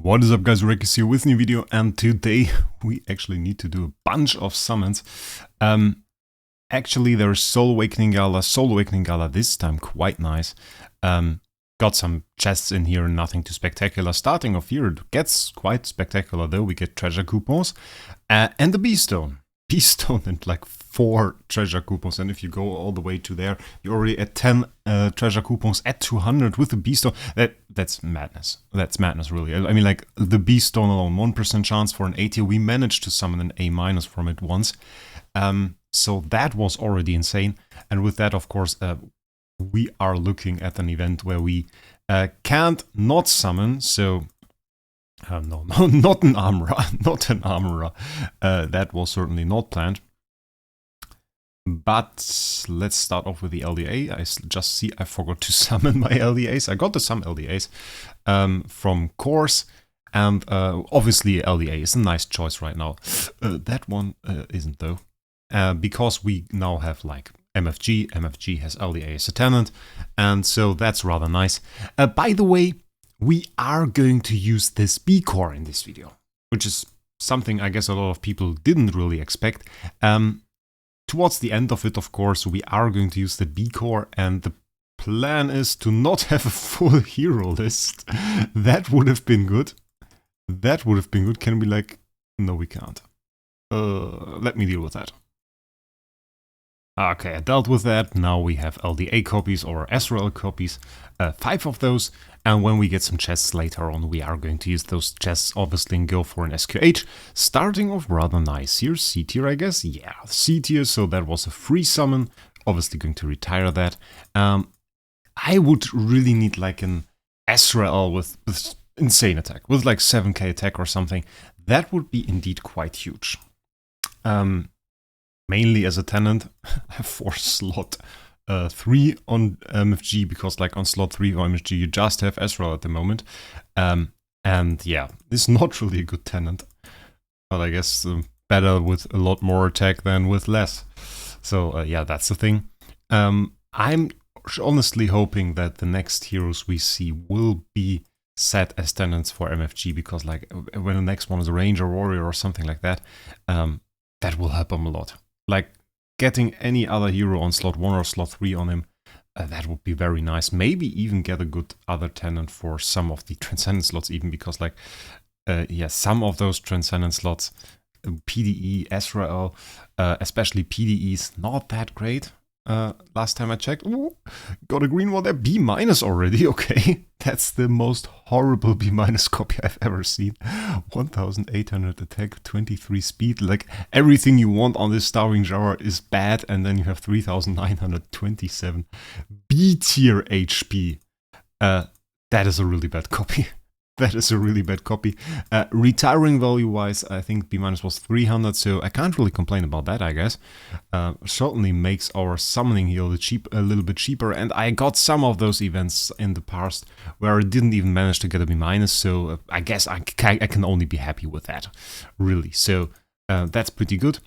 What is up, guys? Wraec is here with a new video, and today we actually need to do a bunch of summons. Actually, there's Soul Awakening Gala this time, quite nice. Got some chests in here, nothing too spectacular. Starting off here, it gets quite spectacular though. We get treasure coupons and the Bee Stone. Bee Stone and like 4 treasure coupons, and if you go all the way to there, you're already at 10 treasure coupons at 200 with the Bee Stone. That's madness. That's madness, really. I mean, like, the Bee Stone alone, 1% chance for an A tier. We managed to summon an A- from it once. So that was already insane. And with that, of course, we are looking at an event where we can't not summon, so... no, not an armorer, not an armorer. That was certainly not planned. But let's start off with the LDA. I just see I forgot to summon my LDAs. I got to some LDAs from course, and obviously LDA is a nice choice right now. That one isn't though, because we now have like MFG. MFG has LDA as a tenant, and so that's rather nice. By the way, we are going to use this B core in this video, which is something I guess a lot of people didn't really expect. Towards the end of it, of course, we are going to use the B core, and the plan is to not have a full hero list. That would have been good. That would have been good. Can we like... No, we can't. Let me deal with that. Okay, I dealt with that. Now we have LDA copies or SRL copies, 5 of those, and when we get some chests later on, we are going to use those chests obviously and go for an SQH. Starting off rather nice here, C tier I guess, yeah, C tier, so that was a free summon, obviously going to retire that. I would really need like an SRL with insane attack, with like 7k attack or something. That would be indeed quite huge. Mainly as a tenant, I have 4 slot 3 on MFG, because like on slot 3 on MFG you just have Ezreal at the moment. And yeah, this is not really a good tenant, but I guess better with a lot more attack than with less. So yeah, that's the thing. I'm honestly hoping that the next heroes we see will be set as tenants for MFG, because like when the next one is a Ranger, Warrior or something like that, that will help them a lot. Like, getting any other hero on slot 1 or slot 3 on him, that would be very nice. Maybe even get a good other tenant for some of the Transcendent slots even, because like, yeah, some of those Transcendent slots, PDE, Ezreal, especially PDE is not that great. Last time I checked, ooh, got a green one there, B- already, okay. That's the most horrible B- copy I've ever seen. 1800 attack, 23 speed, like everything you want on this Starving Jar is bad, and then you have 3927 B tier HP. That is a really bad copy. That is a really bad copy. Retiring value-wise, I think B- was 300, so I can't really complain about that, I guess. Certainly makes our summoning heal a little bit cheaper, and I got some of those events in the past where I didn't even manage to get a B-, so I guess I can only be happy with that, really. So that's pretty good.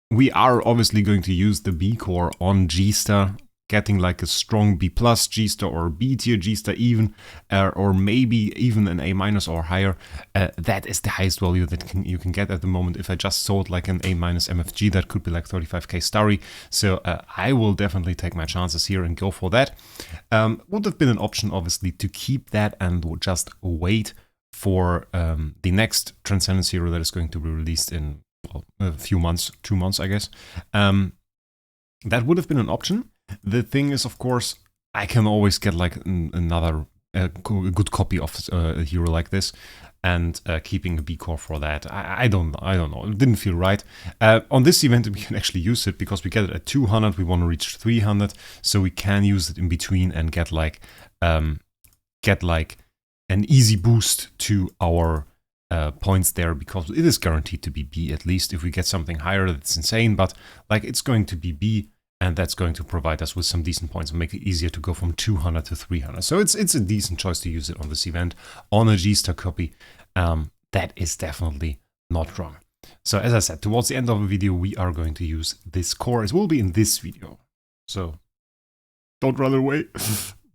We are obviously going to use the B core on Geester, getting like a strong B+ Geester or B tier Geester even, or maybe even an A- or higher. That is the highest value that you can get at the moment. If I just sold like an A- MFG, that could be like 35k starry. So I will definitely take my chances here and go for that. Would have been an option obviously to keep that and just wait for the next Transcendence hero that is going to be released in, well, a few months, 2 months I guess. That would have been an option. The thing is, of course, I can always get like another good copy of a hero like this, and keeping a B core for that, I don't know, it didn't feel right. On this event we can actually use it because we get it at 200, we want to reach 300, so we can use it in between and get like an easy boost to our points there, because it is guaranteed to be B. At least if we get something higher, that's insane, but like it's going to be B. And that's going to provide us with some decent points and make it easier to go from 200 to 300. So it's a decent choice to use it on this event. On a Geester copy, that is definitely not wrong. So as I said, towards the end of the video, we are going to use this core. It will be in this video. So don't run away.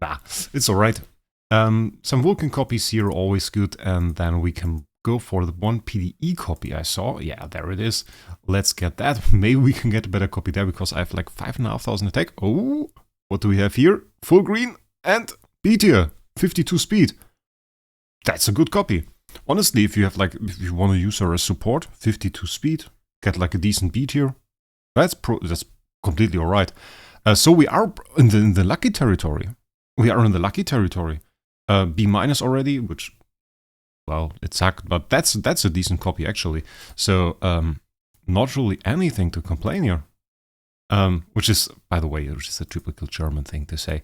Nah, it's alright. Some Vulkan copies here are always good, and then we can go for the one PDE copy I saw. Yeah, there it is. Let's get that. Maybe we can get a better copy there because I have like 5,500 attack. Oh, what do we have here? Full green and B tier, 52 speed. That's a good copy. Honestly, if you have like, if you want to use her as support, 52 speed, get like a decent B tier. That's completely alright. So we are in the lucky territory. We are in the lucky territory. B minus already, which, well, it sucked, but that's a decent copy actually. So not really anything to complain here. Which is, by the way, which is a typical German thing to say.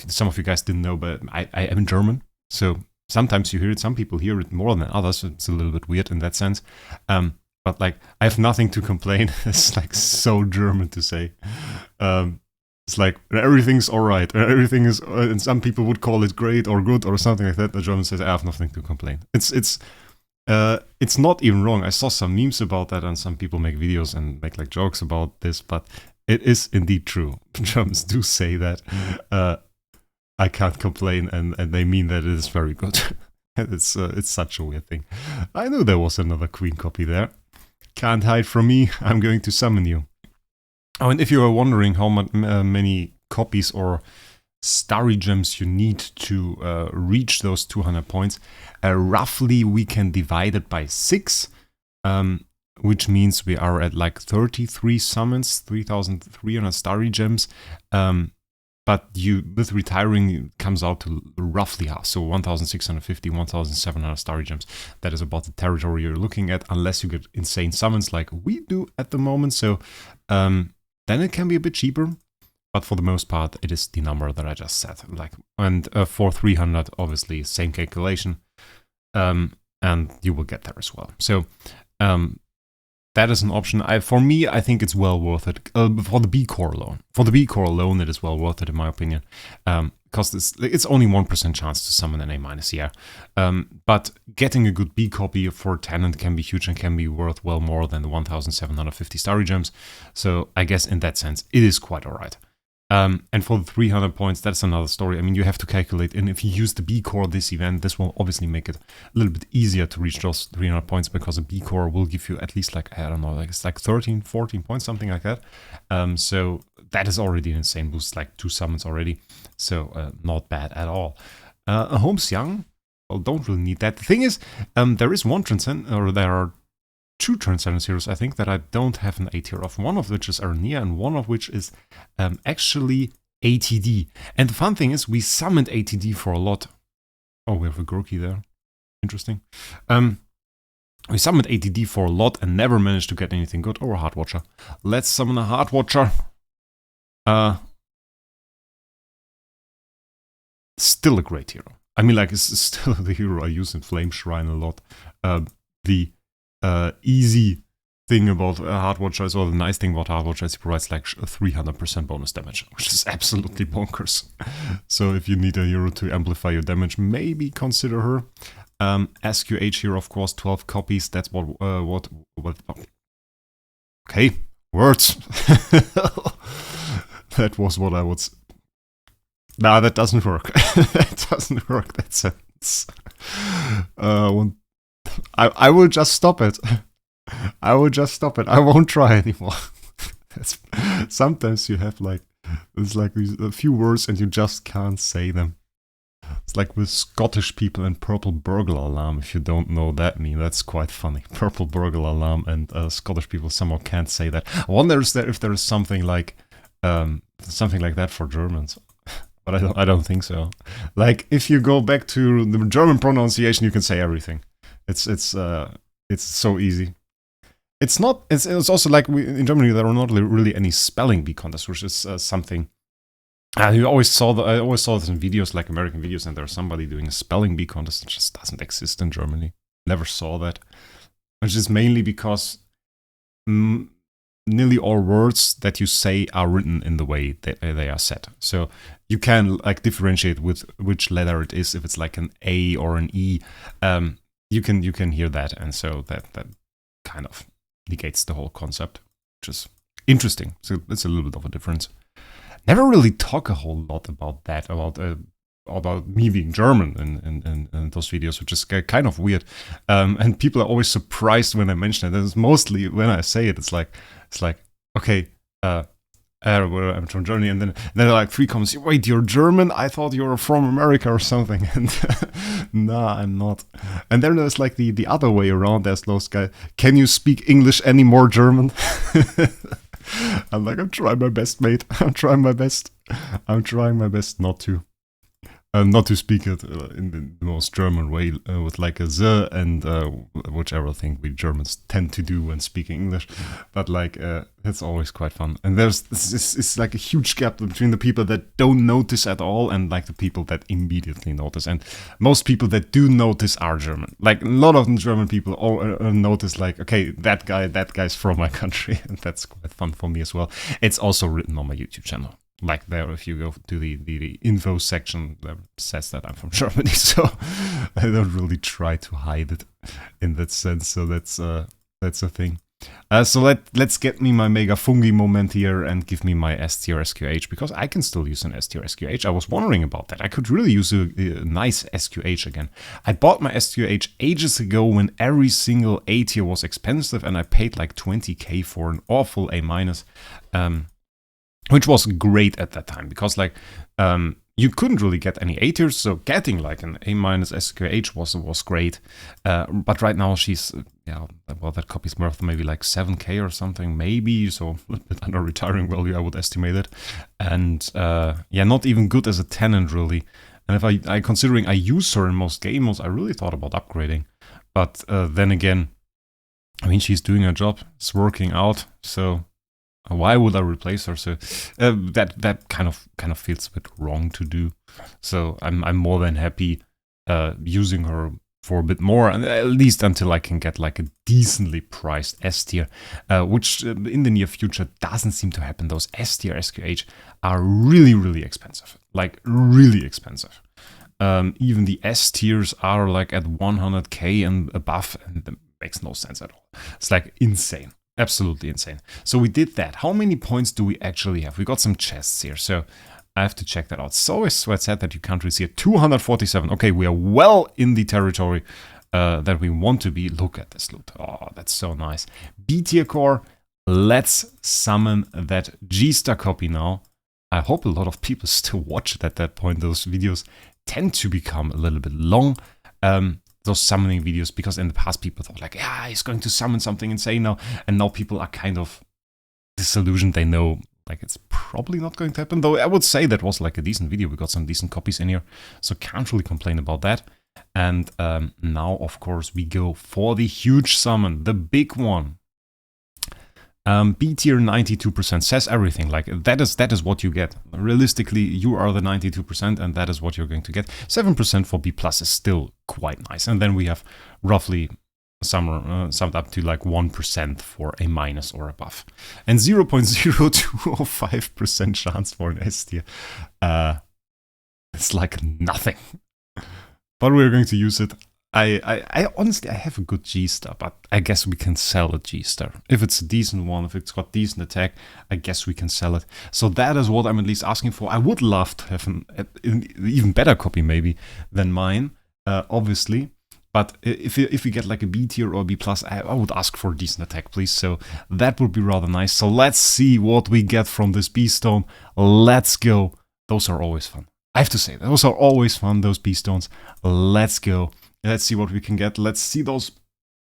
Some of you guys didn't know, but I am German, so sometimes you hear it. Some people hear it more than others. It's a little bit weird in that sense. But like, I have nothing to complain. It's like so German to say. It's like everything's alright. Everything is, and some people would call it great or good or something like that. The German says, I have nothing to complain. It's not even wrong. I saw some memes about that, and some people make videos and make like jokes about this, but it is indeed true. Germans do say that. I can't complain, and they mean that it is very good. It's such a weird thing. I knew there was another queen copy there. Can't hide from me. I'm going to summon you. Oh, and if you are wondering how many copies or starry gems you need to reach those 200 points, roughly we can divide it by 6, which means we are at like 33 summons, 3,300 starry gems. But with retiring, it comes out to roughly half, so 1,650, 1,700 starry gems. That is about the territory you're looking at, unless you get insane summons like we do at the moment. So then it can be a bit cheaper, but for the most part, it is the number that I just said. Like, and for 300, obviously, same calculation, and you will get there as well. So that is an option. For me, I think it's well worth it for the B core alone. For the B core alone, it is well worth it in my opinion, because it's only 1% chance to summon an A- here. But getting a good B copy for Tenant can be huge and can be worth well more than the 1,750 starry gems. So I guess in that sense, it is quite alright. And for the 300 points, that's another story. I mean, you have to calculate, and if you use the B core this event, this will obviously make it a little bit easier to reach those 300 points, because a B core will give you at least like, I don't know, like it's like 13, 14 points, something like that. So that is already an insane boost, like 2 summons already. So not bad at all. A Holmes Young, well, don't really need that. The thing is, there is one transcend, or there are 2 Transcendence Heroes, I think, that I don't have an A tier of, one of which is Arnia and one of which is actually ATD. And the fun thing is, we summoned ATD for a lot. Oh, we have a Gorky there. Interesting. We summoned ATD for a lot and never managed to get anything good, or a Heart Watcher. Let's summon a Heart Watcher. Still a great hero. I mean, like, it's still the hero I use in Flame Shrine a lot. The easy thing about Heart Watcher is, or the nice thing about Heart Watcher is, he provides like 300% bonus damage, which is absolutely bonkers. So if you need a hero to amplify your damage, maybe consider her. SQH here, of course, 12 copies. That's what okay, words. That was what I would. Nah, that doesn't work. That doesn't work. That sentence. I will just stop it. I will just stop it. I won't try anymore. Sometimes you have like, there's like a few words and you just can't say them. It's like with Scottish people and Purple Burglar Alarm. If you don't know that meme, that's quite funny. Purple Burglar Alarm and Scottish people somehow can't say that. I wonder if there is something like that for Germans. But I don't think so. Like, if you go back to the German pronunciation, you can say everything. It's so easy. It's not. It's also like in Germany there are not really any spelling bee contests, which is something. I always saw this in videos, like American videos, and there's somebody doing a spelling bee contest. It just doesn't exist in Germany. Never saw that. Which is mainly because nearly all words that you say are written in the way that they are said. So you can like differentiate with which letter it is, if it's like an A or an E. You can hear that, and so that kind of negates the whole concept, which is interesting. So it's a little bit of a difference. Never really talk a whole lot about that, about about me being German in those videos, which is kind of weird. And people are always surprised when I mention it. And it's mostly when I say it, it's like, okay, well, I'm from Germany, and then there are like 3 comments. Wait, you're German? I thought you were from America or something. And nah, I'm not. And then there's like the other way around. There's those guys. Can you speak English any more German? I'm like, I'm trying my best, mate. I'm trying my best. I'm trying my best not to. Not to speak it in the most German way, with like a Z and whichever thing we Germans tend to do when speaking English. But like, it's always quite fun. And it's like a huge gap between the people that don't notice at all and like the people that immediately notice. And most people that do notice are German. Like a lot of the German people all notice like, okay, that guy's from my country. And that's quite fun for me as well. It's also written on my YouTube channel. Like there, if you go to the info section, that says that I'm from Germany, so I don't really try to hide it in that sense. So that's a thing. So let's get me my Mega Fungi moment here and give me my S tier SQH, because I can still use an S tier SQH. I was wondering about that. I could really use a nice SQH again. I bought my SQH ages ago when every single A tier was expensive, and I paid like 20k for an awful A-. Which was great at that time, because like you couldn't really get any A tiers, so getting like an A- SQH was great. But right now she's well, that copy's worth maybe like 7k or something, maybe, so a little bit under retiring value, I would estimate it. And not even good as a tenant really. And if I considering I use her in most game modes, I really thought about upgrading. But then again, I mean, she's doing her job, it's working out, so why would I replace her? So that kind of feels a bit wrong to do. So I'm more than happy using her for a bit more, and at least until I can get like a decently priced S tier, which in the near future doesn't seem to happen. Those S tier SQH are really expensive, like really expensive. Even the S tiers are like at 100k and above, and that makes no sense at all. It's like insane. Absolutely insane. So we did that. How many points do we actually have? We got some chests here, so I have to check that out. So it's said that you can't really see it. 247. Okay, we are well in the territory that we want to be. Look at this loot. Oh, that's so nice. B tier core. Let's summon that Geester copy now. I hope a lot of people still watch it at that point. Those videos tend to become a little bit long. Those summoning videos, because in the past people thought like, yeah, he's going to summon something insane now, and now people are kind of disillusioned. They know like it's probably not going to happen, though I would say that was like a decent video. We got some decent copies in here, so can't really complain about that. And now of course we go for the huge summon, the big one. B tier 92% says everything. Like that is what you get. Realistically, you are the 92%, and that is what you're going to get. 7% for B plus is still quite nice, and then we have roughly summed up to like 1% for A minus or above, and 0.0205% chance for an S tier. It's like nothing, but we're going to use it. I honestly, I have a good Geester, but I guess we can sell a Geester. If it's a decent one, if it's got decent attack, I guess we can sell it. So that is what I'm at least asking for. I would love to have an even better copy maybe than mine, obviously. But if we get like a B tier or a B plus, I would ask for a decent attack, please. So that would be rather nice. So let's see what we get from this B stone. Let's go. Those are always fun. I have to say, those are always fun, those B stones. Let's go. Let's see what we can get. Let's see those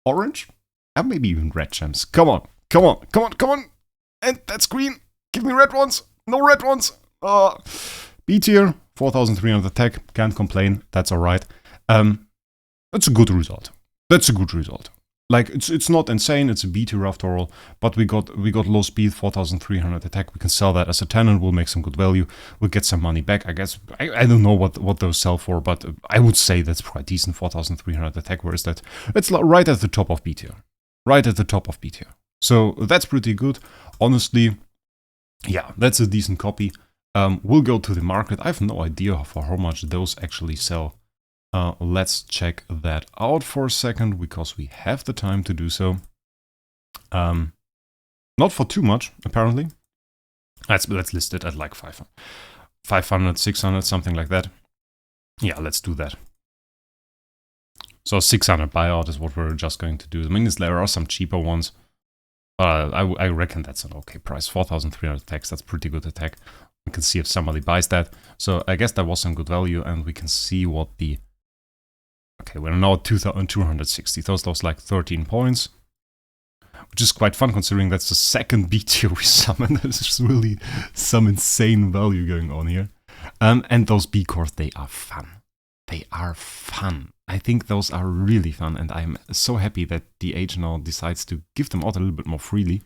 orange and maybe even red gems. Come on. And that's green. Give me red ones. No red ones. B tier, 4,300 attack. Can't complain. That's all right. That's a good result. Like it's not insane. It's a B tier after all. But we got low speed, 4,300 attack. We can sell that as a tenant. We'll make some good value. We'll get some money back. I guess I don't know what those sell for, but I would say that's quite decent. 4,300 attack. Where is that? It's right at the top of B tier. So that's pretty good. Honestly, yeah, that's a decent copy. We'll go to the market. I have no idea for how much those actually sell. Let's check that out for a second, because we have the time to do so. Not for too much, apparently. Let's list it at like 500, 600, something like that. Yeah, let's do that. So 600 buyout is what we're just going to do. I mean, there are some cheaper ones. I reckon that's an okay price. 4,300 attacks, that's pretty good attack. We can see if somebody buys that. So I guess that was some good value, and we can see what the... Okay, we're now at 2,260. Those like 13 points. Which is quite fun considering that's the second B tier we summoned. There's really some insane value going on here. And those B cores, they are fun. They are fun. I think those are really fun, and I'm so happy that DH now decides to give them out a little bit more freely.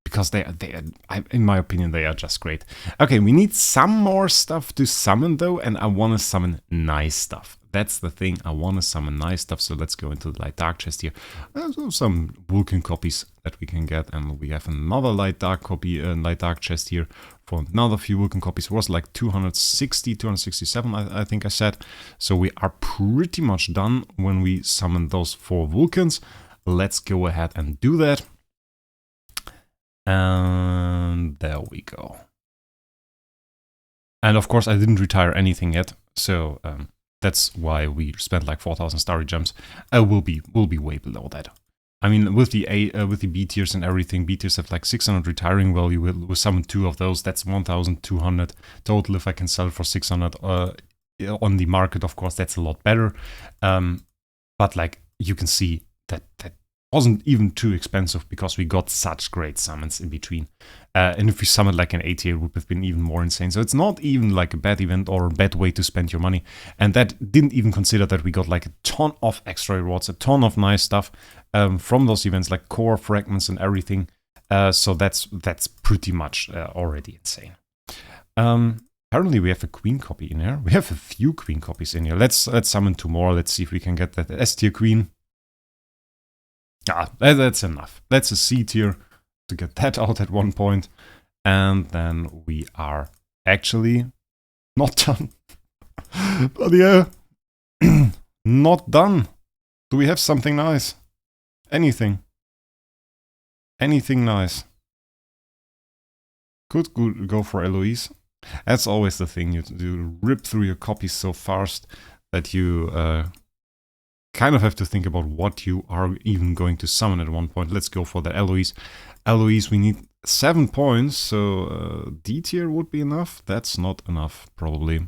Because in my opinion, they are just great. Okay, we need some more stuff to summon though, and I want to summon nice stuff. That's the thing, I want to summon nice stuff, so let's go into the Light Dark chest here. So some Vulcan copies that we can get, and we have another Light Dark copy, Light Dark chest here for another few Vulcan copies. It was like 260, 267, I think I said. So we are pretty much done when we summon those 4 Vulcans. Let's go ahead and do that. And there we go. And of course I didn't retire anything yet, so that's why we spent like 4,000 starry gems. We'll be way below that. I mean, with the B tiers and everything, B tiers have like 600 retiring value. We'll summon 2 of those. That's 1,200 total. If I can sell for 600 on the market, of course, that's a lot better. But like you can see that wasn't even too expensive because we got such great summons in between. And if we summoned like an 80, it would have been even more insane. So it's not even like a bad event or a bad way to spend your money. And that didn't even consider that we got like a ton of extra rewards, a ton of nice stuff from those events, like core fragments and everything. So that's pretty much already insane. Apparently we have a queen copy in here. We have a few queen copies in here. Let's summon 2 more. Let's see if we can get that S tier queen. Ah, that's enough. That's a C tier to get that out at one point. And then we are actually not done. Bloody hell. Not done. Do we have something nice? Anything? Anything nice? Could go for Eloise. That's always the thing. You rip through your copies so fast that you... kind of have to think about what you are even going to summon at one point. Let's go for the Eloise. Eloise, we need 7 points, so D tier would be enough. That's not enough, probably.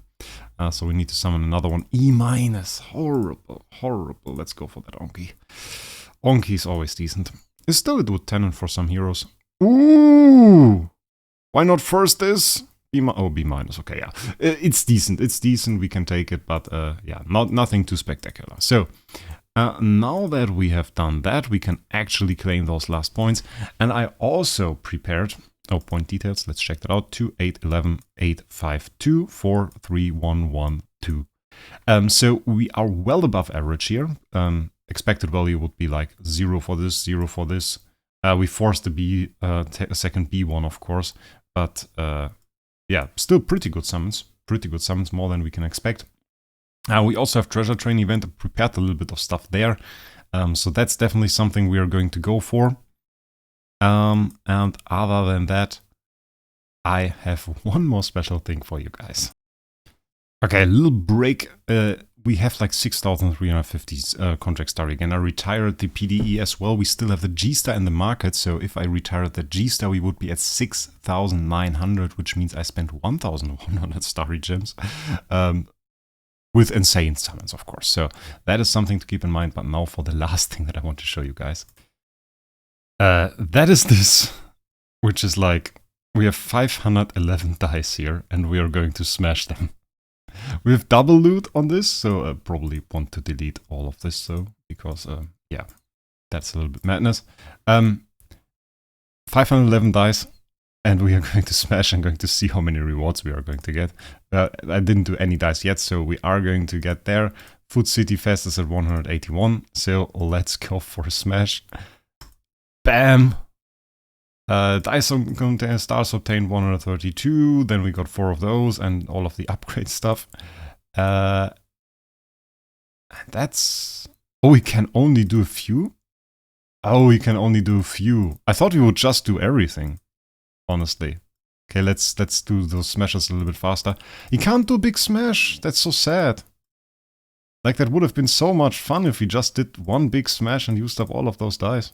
So we need to summon another one. E minus. Horrible, horrible. Let's go for that Onky. Onky is always decent. It's still a good tenant for some heroes. Ooh! Why not first this? B minus, okay, yeah. It's decent, we can take it, but yeah, nothing too spectacular. So, now that we have done that, we can actually claim those last points. And I also prepared, point details, let's check that out, 2, 8, 11, 8, 5, 2, 4, 3, 1, 1, 2. So we are well above average here. Expected value would be like 0 for this, 0 for this. We forced the B, second B one, of course, but... yeah, still pretty good summons, more than we can expect. We also have Treasure Train event, I prepared a little bit of stuff there, so that's definitely something we are going to go for. And other than that, I have one more special thing for you guys. Okay, a little break. We have like 6,350 contract star again. I retired the PDE as well. We still have the Geester in the market. So if I retired the Geester, we would be at 6,900, which means I spent 1,100 starry gems. With insane summons, of course. So that is something to keep in mind. But now for the last thing that I want to show you guys. That is this, which is like, we have 511 dice here, and we are going to smash them. We have double loot on this, so I probably want to delete all of this, though, because, yeah, that's a little bit madness. 511 dice, and we are going to smash and going to see how many rewards we are going to get. I didn't do any dice yet, so we are going to get there. Food City Fest is at 181, so let's go for a smash. Bam! Dice stars obtained 132, then we got 4 of those and all of the upgrade stuff. That's... Oh, we can only do a few? Oh, we can only do a few. I thought we would just do everything, honestly. Okay, let's do those smashes a little bit faster. You can't do big smash. That's so sad. Like, that would have been so much fun if we just did one big smash and used up all of those dice.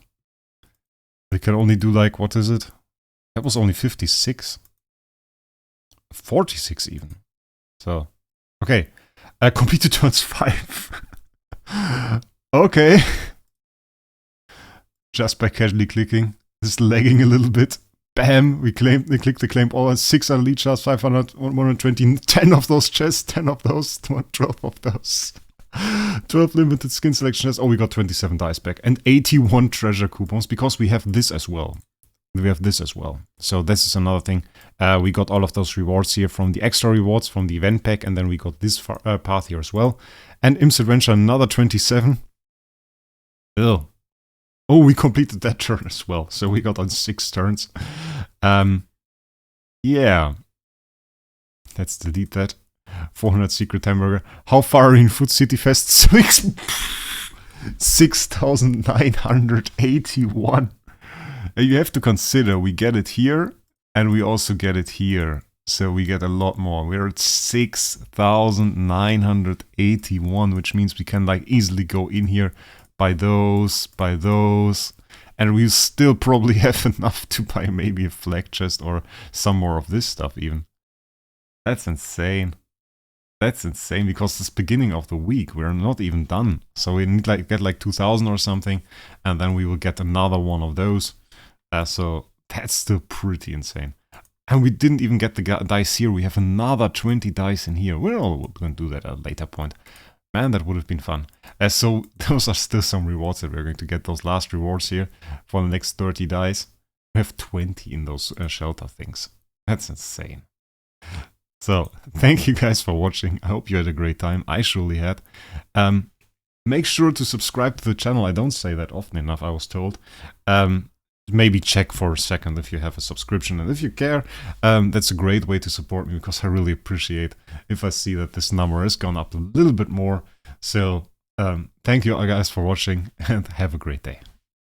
We can only do, like, what is it? That was only 56. 46 even. So, okay. Completed turns 5. Okay. Just by casually clicking. This is lagging a little bit. Bam! We clicked the claim all 6 elite chests, 500, 120, 10 of those chests, 10 of those, 12 of those. 12 limited skin selection chests. Oh, we got 27 dice back. And 81 treasure coupons because we have this as well. We have this as well. So this is another thing. We got all of those rewards here from the extra rewards from the event pack. And then we got this path here as well. And Im's Adventure, another 27. Ugh. Oh, we completed that turn as well. So we got on 6 turns. Yeah. Let's delete that. 400 secret hamburger. How far are we in Food City Fest? 6,981. You have to consider we get it here and we also get it here. So we get a lot more. We're at 6,981, which means we can like easily go in here, buy those, and we still probably have enough to buy maybe a flag chest or some more of this stuff even. That's insane. That's insane because it's beginning of the week. We're not even done. So we need like get like 2,000 or something, and then we will get another one of those. So that's still pretty insane. And we didn't even get the dice here. We have another 20 dice in here. We're going to do that at a later point. Man, that would have been fun. So those are still some rewards that we're going to get. Those last rewards here for the next 30 dice. We have 20 in those shelter things. That's insane. So, thank you guys for watching. I hope you had a great time. I surely had. Make sure to subscribe to the channel. I don't say that often enough, I was told. Maybe check for a second if you have a subscription. And if you care, that's a great way to support me because I really appreciate if I see that this number has gone up a little bit more. So, thank you guys for watching and have a great day.